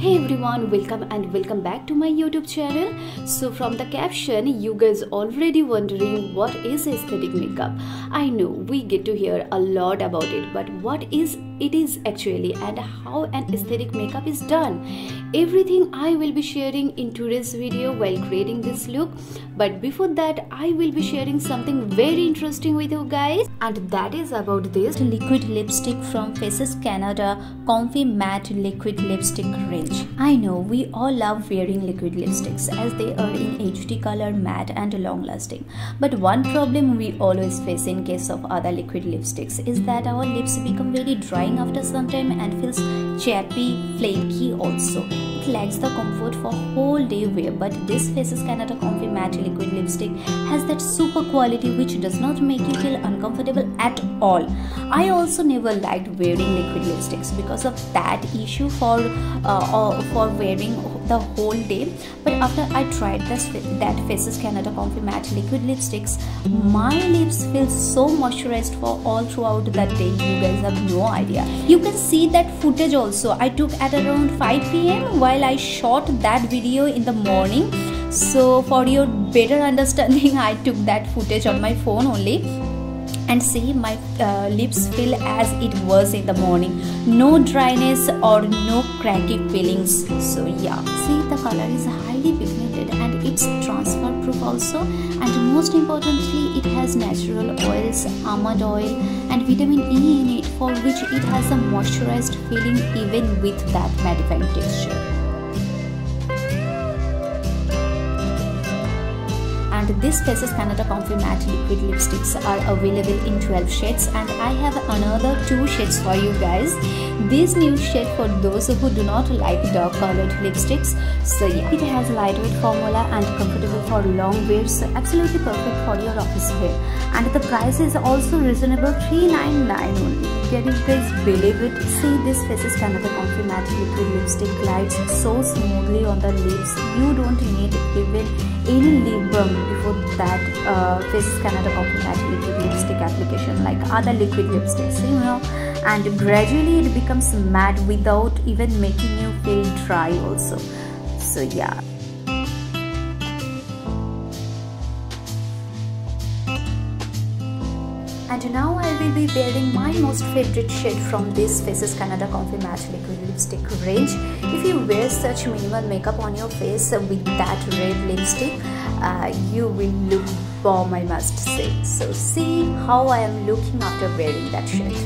Hey everyone, welcome back to my YouTube channel. So from the caption, you guys already wondering what is aesthetic makeup. I know we get to hear a lot about it, but what is it actually and how an aesthetic makeup is done? Everything I will be sharing in today's video while creating this look. But before that, I will be sharing something very interesting with you guys, and that is about this liquid lipstick from Faces Canada Comfy Matte Liquid Lipstick range. I know we all love wearing liquid lipsticks as they are in HD color, matte and long lasting. But one problem we always face in case of other liquid lipsticks is that our lips become very drying after some time and feels chappy, flaky also. It lacks the comfort for whole day wear, but this Faces Canada Comfy Matte Liquid Lipstick has that super quality which does not make you feel uncomfortable at all. I also never liked wearing liquid lipsticks because of that issue for wearing the whole day. But after I tried that Faces Canada Comfy Matte Liquid Lipsticks, my lips feel so moisturized for all throughout the day. You guys have no idea. You can see that footage also I took at around 5 PM while I shot that video in the morning. So for your better understanding, I took that footage on my phone only. And see, my lips feel as it was in the morning. No dryness or no cracky feelings. So yeah, see, the color is highly pigmented and it's transfer proof also. And most importantly, it has natural oils, almond oil and vitamin E in it, for which it has a moisturized feeling even with that mattifying texture. And these Faces Canada Comfy Matte Liquid Lipsticks are available in 12 shades, and I have another 2 shades for you guys. This new shade for those who do not like dark colored lipsticks. So yeah, it has lightweight formula and comfortable for long wear, so absolutely perfect for your office wear. And the price is also reasonable, $3.99 only. Can you guys believe it? See, this Faces Canada Comfy Matte Liquid Lipstick glides so smoothly on the lips. You don't need even any lip balm before that Faces Canada Comfy Matte Liquid Lipstick application like other liquid lipsticks, you know. And gradually it becomes matte without even making you feel dry also. So yeah. And now I will be wearing my most favorite shade from this Faces Canada Comfy Matte Liquid Lipstick range. If you wear such minimal makeup on your face with that red lipstick, you will look bomb, I must say. So see how I am looking after wearing that shade.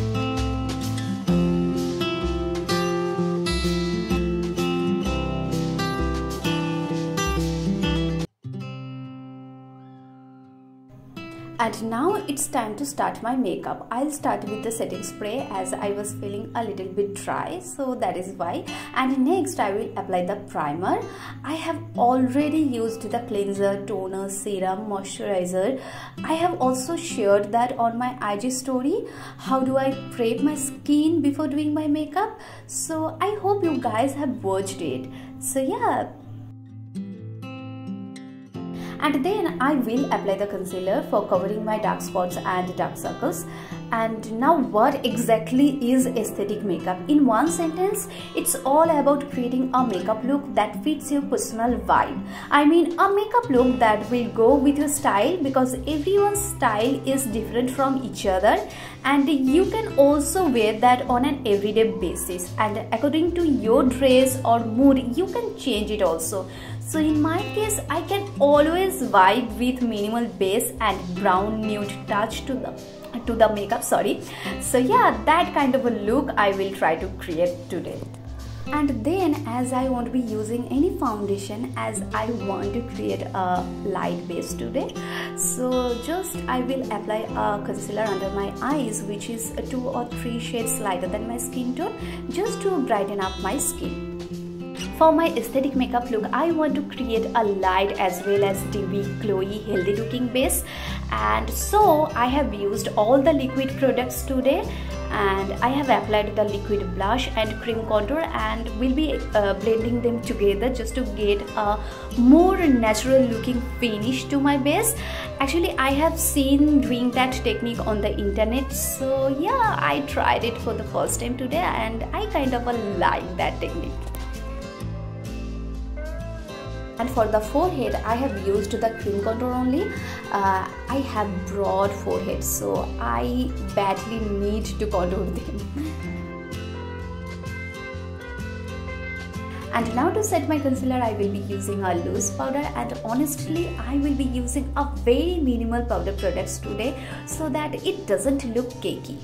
And now it's time to start my makeup. I'll start with the setting spray as I was feeling a little bit dry, so that is why. And next I will apply the primer. I have already used the cleanser, toner, serum, moisturizer. I have also shared that on my IG story, how do I prep my skin before doing my makeup. So I hope you guys have watched it. So yeah. And then I will apply the concealer for covering my dark spots and dark circles. And now, what exactly is aesthetic makeup? In one sentence, it's all about creating a makeup look that fits your personal vibe. I mean, a makeup look that will go with your style, because everyone's style is different from each other, and you can also wear that on an everyday basis, and according to your dress or mood you can change it also. So in my case, I can always vibe with minimal base and brown nude touch to the makeup, sorry. So yeah, that kind of a look I will try to create today. And then, as I won't be using any foundation, as I want to create a light base today, so just I will apply a concealer under my eyes, which is 2 or 3 shades lighter than my skin tone, just to brighten up my skin. For my aesthetic makeup look, I want to create a light as well as dewy, glowy, healthy looking base. And so I have used all the liquid products today, and I have applied the liquid blush and cream contour, and will be blending them together just to get a more natural looking finish to my base. Actually, I have seen doing that technique on the internet, so yeah, I tried it for the first time today and I kind of like that technique. And for the forehead, I have used the cream contour only. I have broad forehead, so I badly need to contour them. And now to set my concealer, I will be using a loose powder, and honestly I will be using a very minimal powder products today so that it doesn't look cakey.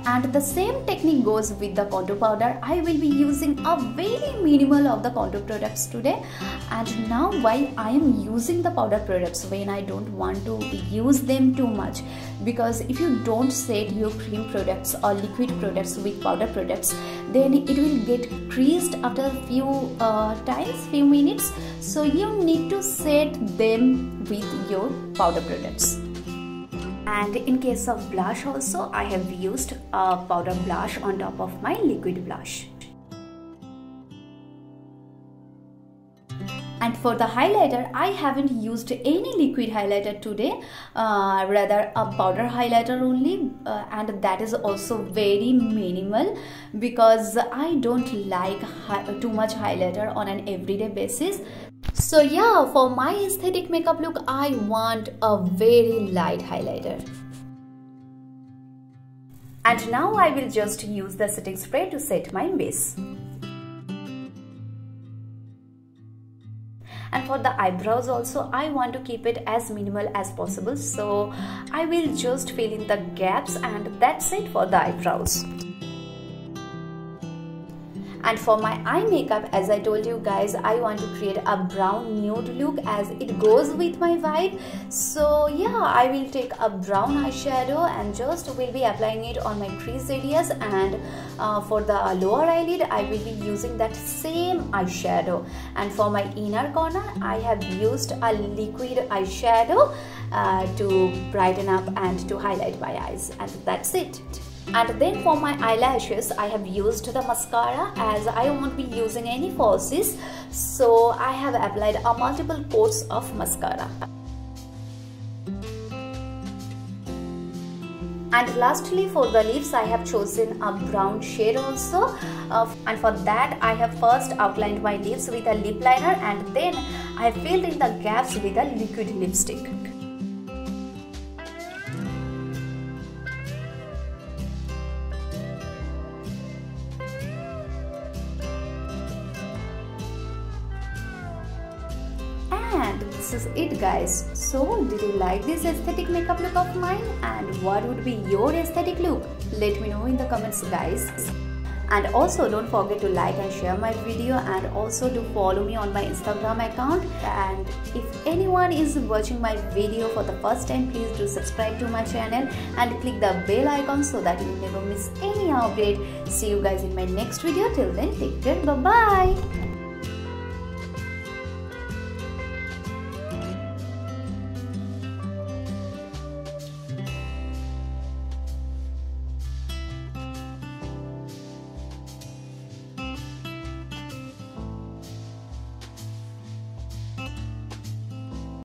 And the same technique goes with the contour powder. I will be using a very minimal of the contour products today. And now why I am using the powder products when I don't want to use them too much, because if you don't set your cream products or liquid products with powder products, then it will get creased after a few minutes. So you need to set them with your powder products. And in case of blush also, I have used a powder blush on top of my liquid blush. And for the highlighter, I haven't used any liquid highlighter today, rather a powder highlighter only, and that is also very minimal because I don't like too much highlighter on an everyday basis. So yeah, for my aesthetic makeup look, I want a very light highlighter. And now I will just use the setting spray to set my base. And for the eyebrows also, I want to keep it as minimal as possible. So I will just fill in the gaps, and that's it for the eyebrows. And for my eye makeup, as I told you guys, I want to create a brown nude look as it goes with my vibe. So yeah, I will take a brown eyeshadow and just will be applying it on my crease areas, and for the lower eyelid I will be using that same eyeshadow. And for my inner corner, I have used a liquid eyeshadow to brighten up and to highlight my eyes, and that's it. And then for my eyelashes, I have used the mascara as I won't be using any falsies. So I have applied a multiple coats of mascara. And lastly, for the lips, I have chosen a brown shade also. And for that, I have first outlined my lips with a lip liner, and then I filled in the gaps with a liquid lipstick. And this is it guys. So did you like this aesthetic makeup look of mine, and what would be your aesthetic look? Let me know in the comments guys. And also don't forget to like and share my video, and also to follow me on my Instagram account. And if anyone is watching my video for the first time, please do subscribe to my channel and click the bell icon so that you never miss any update. See you guys in my next video. Till then, take care. Bye bye.